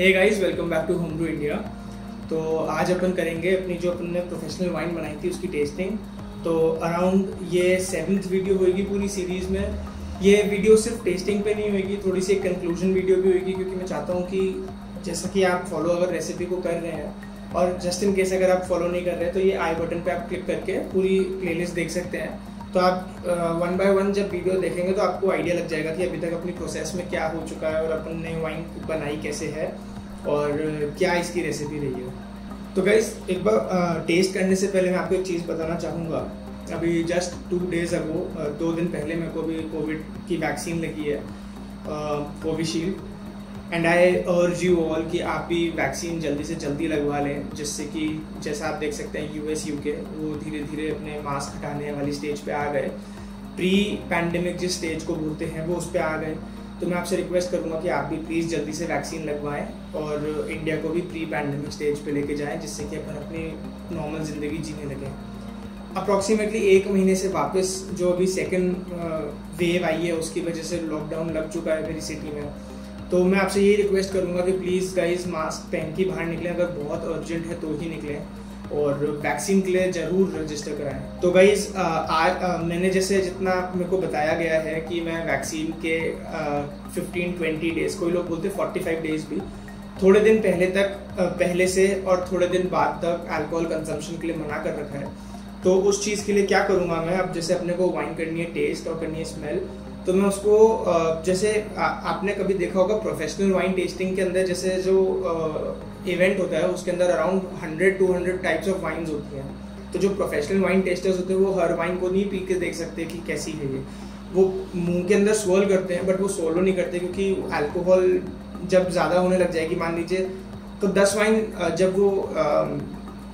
Hey guys, welcome back to home brew India. तो आज अपन करेंगे अपनी जो अपन ने प्रोफेशनल वाइन बनाई थी उसकी टेस्टिंग। तो अराउंड ये 7th वीडियो होगी पूरी सीरीज़ में। ये वीडियो सिर्फ टेस्टिंग पे नहीं होगी, थोड़ी सी एक कंक्लूजन वीडियो भी होगी, क्योंकि मैं चाहता हूँ कि जैसा कि आप फॉलो अगर रेसिपी को कर रहे हैं और जस्ट इन केस अगर आप फॉलो नहीं कर रहे हैं तो ये आई बटन पे आप क्लिक करके पूरी प्लेलिस्ट देख सकते हैं। तो आप 1 बाय 1 जब वीडियो देखेंगे तो आपको आइडिया लग जाएगा कि अभी तक अपनी प्रोसेस में क्या हो चुका है और अपन ने वाइन बनाई कैसे है और क्या इसकी रेसिपी रही है। तो गाइस, एक बार टेस्ट करने से पहले मैं आपको एक चीज़ बताना चाहूँगा। अभी जस्ट 2 days अगो 2 दिन पहले मेरे को भी कोविड की वैक्सीन लगी है, Covishield. And I urge you all कि आप भी वैक्सीन जल्दी से जल्दी लगवा लें, जिससे कि जैसा आप देख सकते हैं US UK वो धीरे धीरे अपने मास्क हटाने वाली स्टेज पे आ गए। प्री पैंडेमिक जिस स्टेज को बोलते हैं वो उस पर आ गए। तो मैं आपसे रिक्वेस्ट करूंगा कि आप भी प्लीज़ जल्दी से वैक्सीन लगवाएं और इंडिया को भी प्री पैंडेमिक स्टेज पे लेके जाएं, जिससे कि अपन अपनी नॉर्मल ज़िंदगी जीने लगें। अप्रॉक्सीमेटली 1 महीने से वापस जो अभी सेकेंड वेव आई है उसकी वजह से लॉकडाउन लग चुका है मेरी सिटी में। तो मैं आपसे यही रिक्वेस्ट करूंगा कि प्लीज़ गाइस मास्क पहन के बाहर निकलें, अगर बहुत अर्जेंट है तो ही निकलें और वैक्सीन के लिए ज़रूर रजिस्टर कराएं। तो गाइस आज मैंने जैसे जितना मेरे को बताया गया है कि मैं वैक्सीन के 15-20 डेज़, कोई लोग बोलते 45 डेज़ भी, थोड़े दिन पहले से और थोड़े दिन बाद तक अल्कोहल कंजम्पशन के लिए मना कर रखा है। तो उस चीज़ के लिए क्या करूँगा मैं, अब जैसे अपने को वाइन करनी है टेस्ट और करनी है स्मेल, तो मैं उसको जैसे आपने कभी देखा होगा प्रोफेशनल वाइन टेस्टिंग के अंदर जैसे जो इवेंट होता है उसके अंदर अराउंड 100-200 टाइप्स ऑफ वाइन्स होती हैं। तो जो प्रोफेशनल वाइन टेस्टर्स होते हैं वो हर वाइन को नहीं पी के देख सकते कि कैसी है ये। वो मुंह के अंदर स्वॉल करते हैं बट वो सोलो नहीं करते, क्योंकि अल्कोहल जब ज़्यादा होने लग जाएगी, मान लीजिए तो 10 वाइन जब वो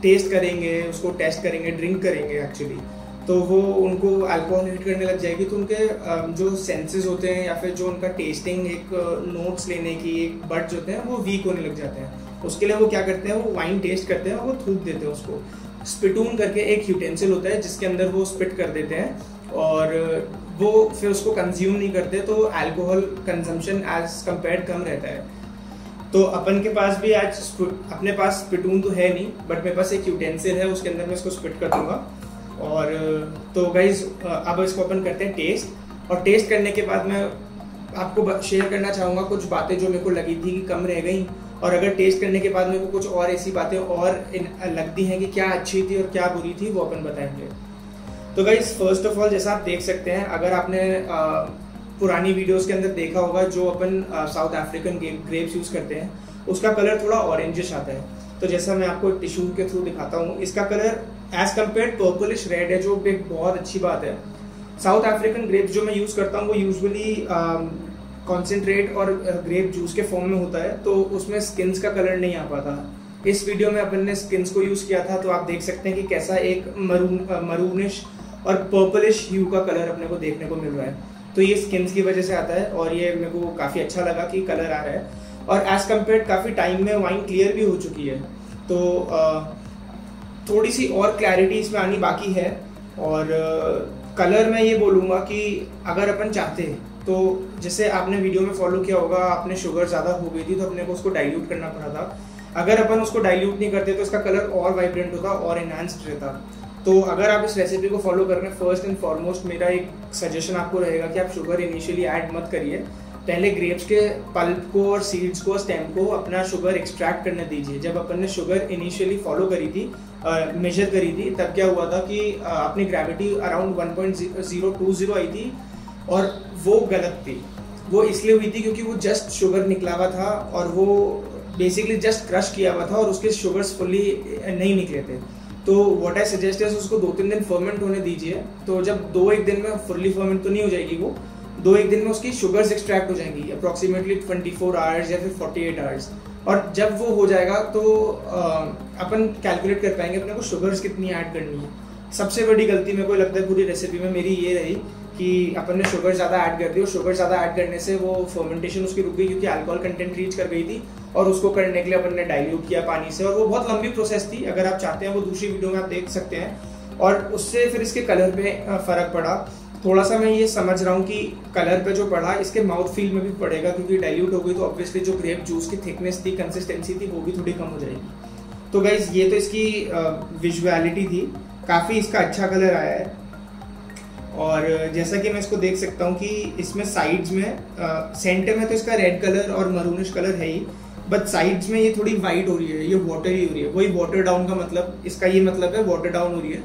टेस्ट करेंगे, उसको टेस्ट करेंगे, ड्रिंक करेंगे एक्चुअली, तो वो उनको अल्कोहल हिट करने लग जाएगी। तो उनके जो सेंसेस होते हैं या फिर जो उनका टेस्टिंग एक नोट्स लेने की एक बड्स होते हैं वो वीक होने लग जाते हैं। उसके लिए वो क्या करते हैं, वो वाइन टेस्ट करते हैं और वो थूक देते हैं उसको। स्पिटून करके एक यूटेंसिल होता है जिसके अंदर वो स्पिट कर देते हैं और वो फिर उसको कंज्यूम नहीं करते, तो अल्कोहल कंजम्पशन एज कम्पेयर कम रहता है। तो अपन के पास भी आज अपने पास स्पिटून तो है नहीं, बट मेरे पास एक यूटेंसिल है, उसके अंदर मैं इसको स्पिट कर दूंगा। और तो गाइज अब इसको अपन करते हैं टेस्ट। और टेस्ट करने के बाद मैं आपको शेयर करना चाहूँगा कुछ बातें जो मेरे को लगी थी कि कम रह गई, और अगर टेस्ट करने के बाद मेरे को कुछ और ऐसी बातें और लगती हैं कि क्या अच्छी थी और क्या बुरी थी, वो अपन बताएंगे। तो गाइज फर्स्ट ऑफ ऑल जैसा आप देख सकते हैं, अगर आपने पुरानी वीडियोस के अंदर देखा होगा जो अपन साउथ अफ्रीकन ग्रेप्स यूज़ करते हैं उसका कलर थोड़ा ऑरेंजिश आता है। तो जैसा मैं आपको टिश्यू के थ्रू दिखाता हूँ, इसका colour as compare purplish red है, जो एक बहुत अच्छी बात है। साउथ अफ्रीकन ग्रेप्स जो मैं यूज़ करता हूँ वो यूजुअली कॉन्सेंट्रेट और ग्रेप जूस के फॉर्म में होता है, तो उसमें स्किन्स का कलर नहीं आ पाता। इस वीडियो में अपन ने स्किन्स को यूज़ किया था, तो आप देख सकते हैं कि कैसा एक मरूनिश और पर्पलिश ह्यू का कलर अपने को देखने को मिल रहा है। तो ये स्किन्स की वजह से आता है और ये मेरे को काफ़ी अच्छा लगा कि कलर आ रहा है। और एज कम्पेयर काफ़ी टाइम में वाइन क्लियर भी हो चुकी है, तो थोड़ी सी और क्लैरिटी इसमें आनी बाकी है। और कलर मैं ये बोलूँगा कि अगर अपन चाहते हैं तो जैसे आपने वीडियो में फॉलो किया होगा, आपने शुगर ज़्यादा हो गई थी तो अपने को उसको डाइल्यूट करना पड़ा था। अगर अपन उसको डाइल्यूट नहीं करते तो इसका कलर और वाइब्रेंट होता और एनहांस्ड रहता। तो अगर आप इस रेसिपी को फॉलो कर रहे हैं, फर्स्ट एंड फॉरमोस्ट मेरा एक सजेशन आपको रहेगा कि आप शुगर इनिशियली ऐड मत करिए। पहले ग्रेप्स के पल्प को और सीड्स को, स्टेम को अपना शुगर एक्सट्रैक्ट करने दीजिए। जब अपन ने शुगर इनिशियली फॉलो करी थी, मेजर करी थी, तब क्या हुआ था कि अपनी ग्रेविटी अराउंड 1.020 आई थी और वो गलत थी। वो इसलिए हुई थी क्योंकि वो जस्ट शुगर निकला हुआ था और वो बेसिकली जस्ट क्रश किया हुआ था और उसके शुगर्स फुल्ली नहीं निकले थे। तो व्हाट आई सजेस्ट है उसको 2-3 दिन फर्मेंट होने दीजिए। तो जब 2-1 दिन में फुल्ली फर्मेंट तो नहीं हो जाएगी, वो 2-1 दिन में उसकी शुगर्स एक्सट्रैक्ट हो जाएंगी, अप्रॉक्सीमेटली 24 आवर्स या फिर 48 आवर्स। और जब वो हो जाएगा तो अपन कैलकुलेट कर पाएंगे अपने को शुगर्स कितनी ऐड करनी है। सबसे बड़ी गलती मेरे को लगता है पूरी रेसिपी में मेरी ये रही कि अपन ने शुगर ज़्यादा ऐड कर दी और शुगर ज़्यादा ऐड करने से वो फर्मेंटेशन उसकी रुक गई, क्योंकि अल्कोहल कंटेंट रीच कर गई थी और उसको करने के लिए अपन ने डाइल्यूट किया पानी से, और वो बहुत लंबी प्रोसेस थी। अगर आप चाहते हैं वो दूसरी वीडियो में आप देख सकते हैं। और उससे फिर इसके कलर पे फ़र्क पड़ा। थोड़ा सा मैं ये समझ रहा हूँ कि कलर पे जो पड़ा इसके माउथ फील में भी पड़ेगा, क्योंकि डाइल्यूट हो गई तो ऑब्वियसली जो ग्रेप जूस की थिकनेस थी, कंसिस्टेंसी थी, वो भी थोड़ी कम हो जाएगी। तो गाइज ये तो इसकी विजुअलिटी थी, काफ़ी इसका अच्छा कलर आया है। और जैसा कि मैं इसको देख सकता हूँ कि इसमें साइड्स में सेंटर में तो इसका रेड कलर और मरूनिश कलर है ही, बट साइड्स में ये थोड़ी वाइट हो रही है, ये वाटरी हो रही है। वही वाटर डाउन का मतलब, इसका ये मतलब है वाटर डाउन हो रही है।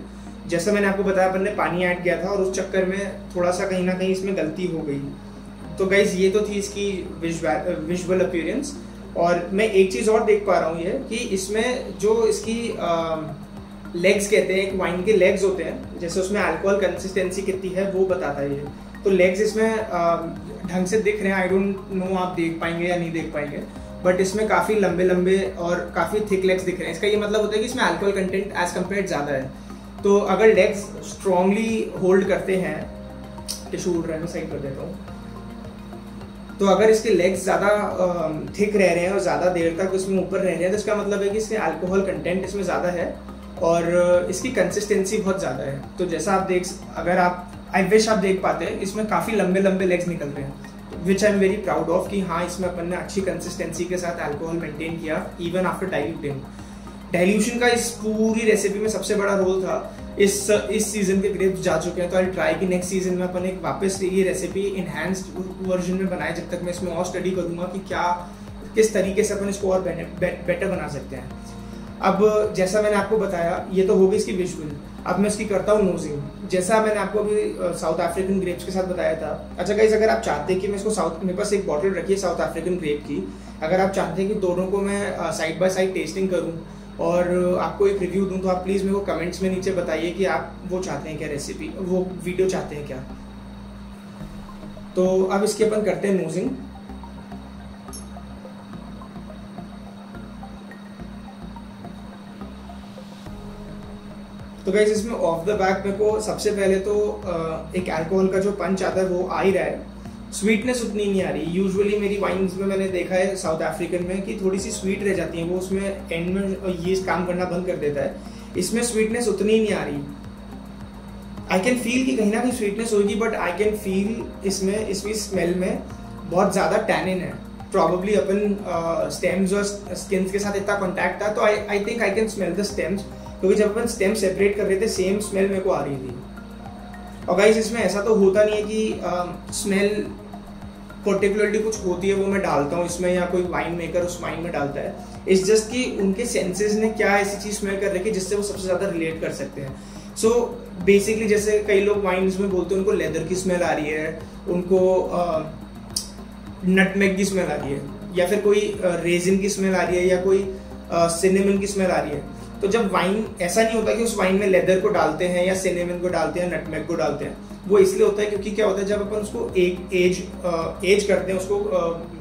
जैसा मैंने आपको बताया अपन ने पानी ऐड किया था और उस चक्कर में थोड़ा सा कहीं ना कहीं इसमें गलती हो गई। तो गाइज ये तो थी इसकी विजुअल अपीयरेंस। और मैं एक चीज़ और देख पा रहा हूँ ये कि इसमें जो इसकी लेग्स कहते हैं, एक वाइन के लेग्स होते हैं, जैसे उसमें अल्कोहल कंसिस्टेंसी कितनी है वो बताता है ये। तो लेग्स इसमें ढंग से दिख रहे हैं, आई डोंट नो आप देख पाएंगे या नहीं देख पाएंगे, बट इसमें काफ़ी लंबे लंबे और काफ़ी थिक लेग्स दिख रहे हैं। इसका ये मतलब होता है कि इसमें अल्कोहल कंटेंट एज कम्पेयर ज़्यादा है। तो अगर लेग्स स्ट्रांगली होल्ड करते हैं, टिश्यू उड़ रहा है, मैं साइड कर देता हूँ, तो अगर इसके लेग्स ज़्यादा थिक रह रहे हैं और ज़्यादा देर तक इसमें ऊपर रह रहे हैं, तो इसका मतलब है कि इसके अल्कोहल कंटेंट इसमें ज़्यादा है और इसकी कंसिस्टेंसी बहुत ज़्यादा है। तो जैसा आप अगर आप, आई विश आप देख पाते हैं, इसमें काफ़ी लंबे लंबे लेग्स निकल रहे हैं, which I am very proud of कि हाँ, इसमें अपन ने अच्छी कंसिस्टेंसी के साथ अल्कोहल मेंटेन किया इवन आफ्टर डाइल्यूटिंग। डाइल्यूशन का इस पूरी रेसिपी में सबसे बड़ा रोल था। इस सीजन के ग्रेप्स जा चुके हैं, तो आई ट्राई कि नेक्स्ट सीजन में अपन एक वापस ये रेसिपी इनहैंस्ड वर्जन में बनाए, जब तक मैं इसमें और स्टडी करूंगा कि किस तरीके से अपन इसको और बेटर बना सकते हैं। अब जैसा मैंने आपको बताया, ये तो हो गई इसकी विजुअल। अब मैं इसकी करता हूँ नोजिंग, जैसा मैंने आपको अभी साउथ अफ्रीकन ग्रेप्स के साथ बताया था। अच्छा गाइस, अगर आप चाहते हैं कि मैं इसको मेरे पास एक बॉटल रखी है साउथ अफ्रीकन ग्रेप की, अगर आप चाहते हैं कि दोनों को मैं साइड बाय साइड टेस्टिंग करूँ और आपको एक रिव्यू दूं, तो आप प्लीज़ मेरे को कमेंट्स में नीचे बताइए कि आप वो चाहते हैं क्या, रेसिपी वो वीडियो चाहते हैं क्या। तो अब इसके अपन करते हैं नोजिंग। तो गाइस, इसमें ऑफ द बैक मेरे को सबसे पहले तो एक अल्कोहल का जो पंच आता है वो आ ही रहा है। स्वीटनेस उतनी नहीं आ रही। यूजुअली मेरी वाइन्स में मैंने देखा है साउथ अफ्रीकन में कि थोड़ी सी स्वीट रह जाती है, वो उसमें एंड में ये काम करना बंद कर देता है। इसमें स्वीटनेस उतनी नहीं आ रही। आई कैन फील कि कहीं ना कहीं स्वीटनेस होगी, बट आई कैन फील इसमें स्मेल में बहुत ज़्यादा टैनिन है। प्रॉबली अपन स्टेम्स और स्किन्स के साथ इतना कॉन्टैक्ट था, तो I think I can smell the stems, क्योंकि जब अपन स्टेम सेपरेट कर रहे थे सेम स्मेल मेरे को आ रही थी। और गाइस, इसमें ऐसा तो होता नहीं है कि स्मेल पर्टिकुलरली कुछ होती है वो मैं डालता हूँ इसमें, या कोई वाइन मेकर उस वाइन में डालता है। इट्स जस्ट कि उनके सेंसेस ने क्या ऐसी चीज़ स्मेल कर रखी है जिससे वो सबसे ज़्यादा रिलेट कर सकते हैं। सो बेसिकली जैसे कई लोग वाइन्स में बोलते हैं उनको लेदर की स्मेल आ रही है, उनको नटमेग की स्मेल आ रही है, या फिर कोई रेजिन की स्मेल आ रही है, या कोई सिनेमन की स्मेल आ रही है। तो जब वाइन, ऐसा नहीं होता कि उस वाइन में लेदर को डालते हैं या सिनेमन को डालते हैं, नटमेग को डालते हैं। वो इसलिए होता है क्योंकि क्या होता है, जब अपन उसको एज करते हैं उसको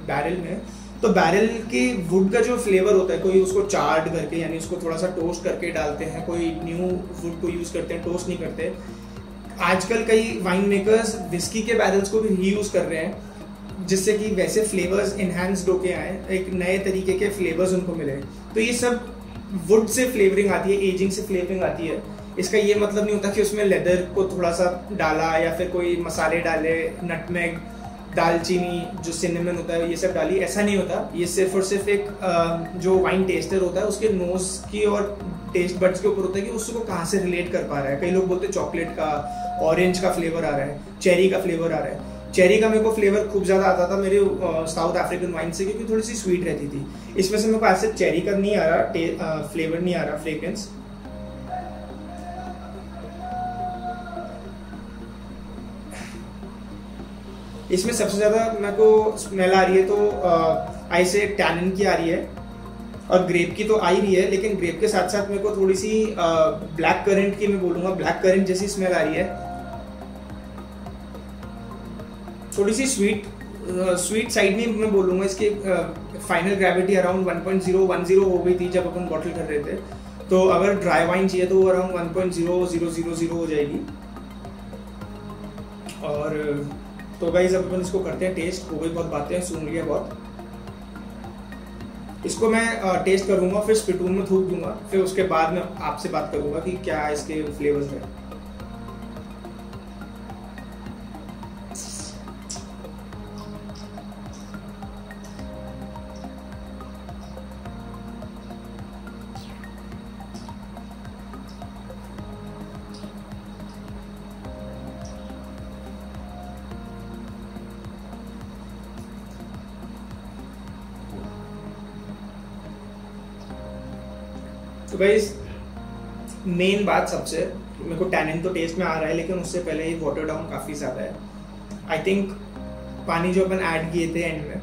बैरल में, तो बैरल के वुड का जो फ्लेवर होता है, कोई उसको चार्ड करके यानी उसको थोड़ा सा टोस्ट करके डालते हैं, कोई न्यू वुड को यूज करते हैं, टोस्ट नहीं करते। आजकल कई वाइन मेकर्स विस्की के बैरल्स को भी रीयूज कर रहे हैं, जिससे कि वैसे फ्लेवर्स इनहैंस्ड होके आए, एक नए तरीके के फ्लेवर्स उनको मिले। तो ये सब वुड से फ्लेवरिंग आती है, एजिंग से फ्लेवरिंग आती है। इसका ये मतलब नहीं होता कि उसमें लेदर को थोड़ा सा डाला या फिर कोई मसाले डाले, नटमेग, दालचीनी, जो सिनेमन होता है, ये सब डाली, ऐसा नहीं होता। ये सिर्फ और सिर्फ एक जो वाइन टेस्टर होता है उसके नोज की और टेस्ट बड्स के ऊपर होता है कि उसको कहाँ से रिलेट कर पा रहा है। कई लोग बोलते हैं चॉकलेट का, ऑरेंज का फ्लेवर आ रहा है, चेरी का फ्लेवर आ रहा है। चेरी का मेरे को फ्लेवर खूब ज़्यादा आता था मेरे साउथ अफ्रीकन वाइन से, क्योंकि थोड़ी सी स्वीट रहती थी। इसमें से मेरे को ऐसे चेरी का नहीं आ रहा, फ्लेवर नहीं आ रहा, फ्रेग्रेंस। इसमें सबसे ज़्यादा मेरे को स्मेल आ रही है तो आई से टैनिन की आ रही है, और ग्रेप की तो आ ही रही है, लेकिन ग्रेप के साथ साथ मेरे को थोड़ी सी ब्लैक करंट की, मैं बोलूँगा ब्लैक करंट जैसी स्मेल आ रही है। थोड़ी सी स्वीट साइड में मैं बोलूँगा। इसकी फाइनल ग्रेविटी अराउंड 1.010 हो गई थी जब अपन बॉटल कर रहे थे। तो अगर ड्राई वाइन चाहिए तो वो अराउंड 1.0000 हो जाएगी। और तो गाइस, अब अपन इसको करते हैं टेस्ट। हो गई बहुत बातें, सुन लिया बहुत। इसको मैं टेस्ट करूँगा, फिर स्पिटून में थूक दूंगा, फिर उसके बाद मैं आपसे बात करूँगा कि क्या इसके फ्लेवर्स हैं। तो गाइस मेन बात सबसे, मेरे को टैनिन तो टेस्ट में आ रहा है, लेकिन उससे पहले ही वाटर डाउन काफ़ी ज़्यादा है। आई थिंक पानी जो अपन ऐड किए थे एंड में,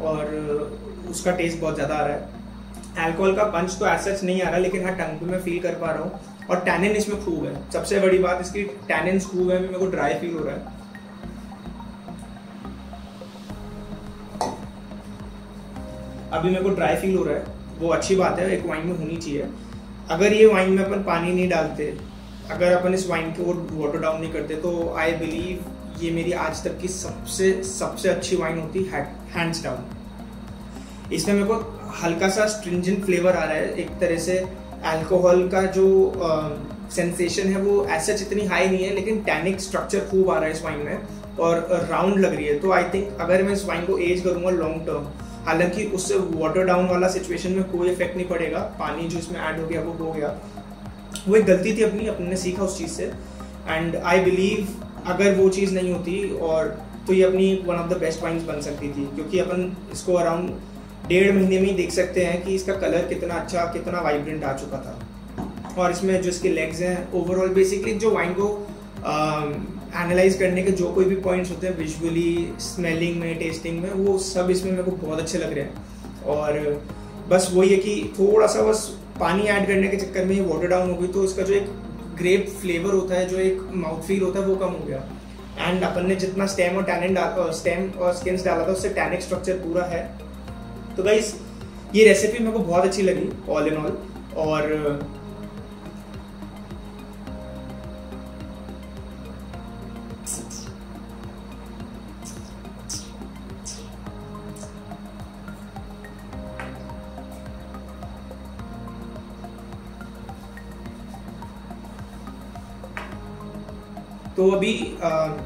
और उसका टेस्ट बहुत ज़्यादा आ रहा है। अल्कोहल का पंच तो ऐसा नहीं आ रहा, लेकिन हाँ टंग पे मैं फील कर पा रहा हूँ, और टैनिन इसमें खूब है। सबसे बड़ी बात इसकी टैनिन खूब है, मेरे को ड्राई फील हो रहा है। अभी मेरे को ड्राई फील हो रहा है, वो अच्छी बात है, एक वाइन में होनी चाहिए। अगर ये वाइन में अपन पानी नहीं डालते, अगर अपन इस वाइन को वाटर डाउन नहीं करते, तो आई बिलीव ये मेरी आज तक की सबसे अच्छी वाइन होती है, हैंड्स डाउन। इसमें मेरे को हल्का सा स्ट्रिंजेंट फ्लेवर आ रहा है, एक तरह से अल्कोहल का जो सेंसेशन है वो ऐसा इतनी हाई नहीं है, लेकिन टैनिक स्ट्रक्चर खूब आ रहा है इस वाइन में, और राउंड लग रही है। तो आई थिंक अगर मैं इस वाइन को एज करूंगा लॉन्ग टर्म, हालांकि उससे वाटर डाउन वाला सिचुएशन में कोई इफेक्ट नहीं पड़ेगा, पानी जो इसमें ऐड हो गया वो हो गया, वो एक गलती थी अपनी, अपने सीखा उस चीज़ से। एंड आई बिलीव अगर वो चीज़ नहीं होती और तो ये अपनी one of the best wines बन सकती थी, क्योंकि अपन इसको अराउंड 1.5 महीने में ही देख सकते हैं कि इसका कलर कितना अच्छा, कितना वाइब्रेंट आ चुका था। और इसमें जो इसके लेग्स हैं, ओवरऑल बेसिकली जो वाइन को एनालाइज करने के जो कोई भी पॉइंट्स होते हैं, विजुअली, स्मेलिंग में, टेस्टिंग में, वो सब इसमें मेरे को बहुत अच्छे लग रहे हैं। और बस वही है कि थोड़ा सा बस पानी ऐड करने के चक्कर में वाटर डाउन हो गई, तो इसका जो एक ग्रेप फ्लेवर होता है, जो एक माउथ फील होता है, वो कम हो गया। एंड अपन ने जितना स्टेम और स्टेम और स्किन्स डाला था, उससे टैनिक स्ट्रक्चर पूरा है। तो गाइस ये रेसिपी मेरे को बहुत अच्छी लगी ऑल इन ऑल। और तो अभी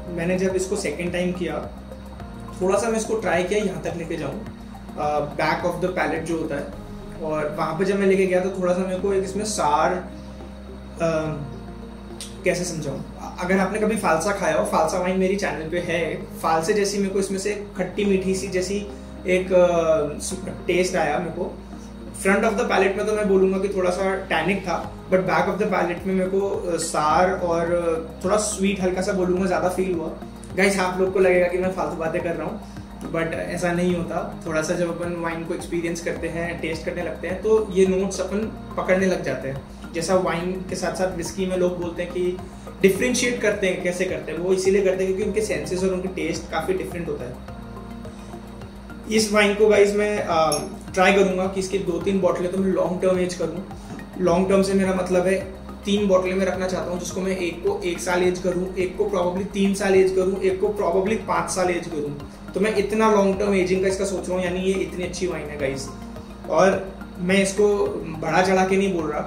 मैंने जब इसको सेकेंड टाइम किया, थोड़ा सा मैं इसको ट्राई किया यहाँ तक लेके जाऊँ, बैक ऑफ द पैलेट जो होता है, और वहाँ पे जब मैं लेके गया तो थोड़ा सा मेरे को एक इसमें सार, कैसे समझाऊँ, अगर आपने कभी फालसा खाया हो, फालसा वाइन मेरी चैनल पे है, फालसे जैसी मेरे को इसमें से खट्टी मीठी सी जैसी एक टेस्ट आया मेरे को। फ्रंट ऑफ द पैलेट में तो मैं बोलूँगा कि थोड़ा सा टैनिक था, but back of the palate में मेरे को सार और थोड़ा स्वीट हल्का सा बोलूँगा ज़्यादा फील हुआ। गाइस आप लोग को लगेगा कि मैं फालतू बातें कर रहा हूँ, बट ऐसा नहीं होता। थोड़ा सा जब अपन वाइन को एक्सपीरियंस करते हैं, टेस्ट करने लगते हैं, तो ये नोट्स अपन पकड़ने लग जाते हैं। जैसा वाइन के साथ साथ विस्की में लोग बोलते हैं कि डिफ्रेंशिएट करते हैं, कैसे करते हैं, वो इसीलिए करते हैं क्योंकि उनके सेंसेस और उनके टेस्ट काफ़ी डिफरेंट होता है। इस वाइन को गाइस मैं ट्राई करूंगा कि इसकी 2-3 बॉटलें तो मैं लॉन्ग टर्म एज करूँ। लॉन्ग टर्म से मेरा मतलब है 3 बॉटलें में रखना चाहता हूँ, जिसको मैं एक को 1 साल एज करूँ, एक को प्रॉब्ली 3 साल एज करूँ, एक को प्रॉब्ली 5 साल एज करूँ। तो मैं इतना लॉन्ग टर्म एजिंग का इसका सोच रहा हूँ, यानी ये इतनी अच्छी वाइन है गाइस। और मैं इसको बढ़ा चढ़ा के नहीं बोल रहा।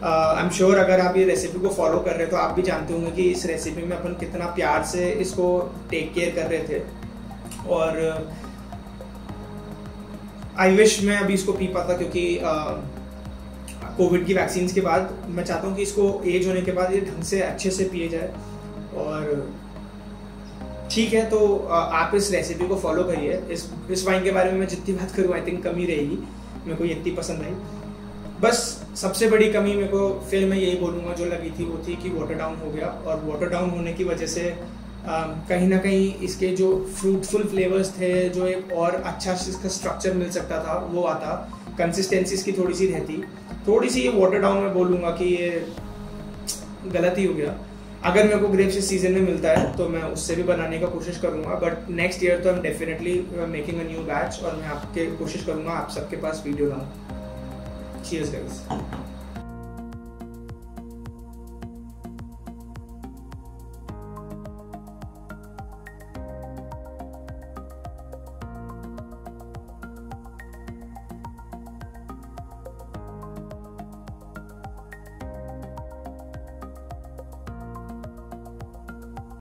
आई एम श्योर अगर आप ये रेसिपी को फॉलो कर रहे हो तो आप भी जानते होंगे कि इस रेसिपी में अपन कितना प्यार से इसको टेक केयर कर रहे थे। और आई विश मैं अभी इसको पी पाता, क्योंकि कोविड की वैक्सीन के बाद मैं चाहता हूँ कि इसको एज होने के बाद ये ढंग से अच्छे से पिए जाए। और ठीक है, तो आप इस रेसिपी को फॉलो करिए। इस वाइन के बारे में मैं जितनी बात करूँ आई थिंक कमी रहेगी, मेरे को ये इतनी पसंद आई। बस सबसे बड़ी कमी मेरे को फिर मैं यही बोलूँगा जो लगी थी वो थी कि वाटर डाउन हो गया, और वाटर डाउन होने की वजह से कहीं ना कहीं इसके जो फ्रूटफुल फ्लेवर्स थे, जो एक और अच्छा इसका स्ट्रक्चर मिल सकता था वो आता, कंसिस्टेंसी इसकी थोड़ी सी रहती, थोड़ी सी ये वाटर डाउन में बोलूँगा कि ये गलत ही हो गया। अगर मेरे को ग्रेप्स इस सीजन में मिलता है तो मैं उससे भी बनाने का कोशिश करूँगा, बट नेक्स्ट ईयर तो I am definitely making a new batch, और मैं आपके कोशिश करूँगा आप सबके पास वीडियो लाऊँ। Cheers guys.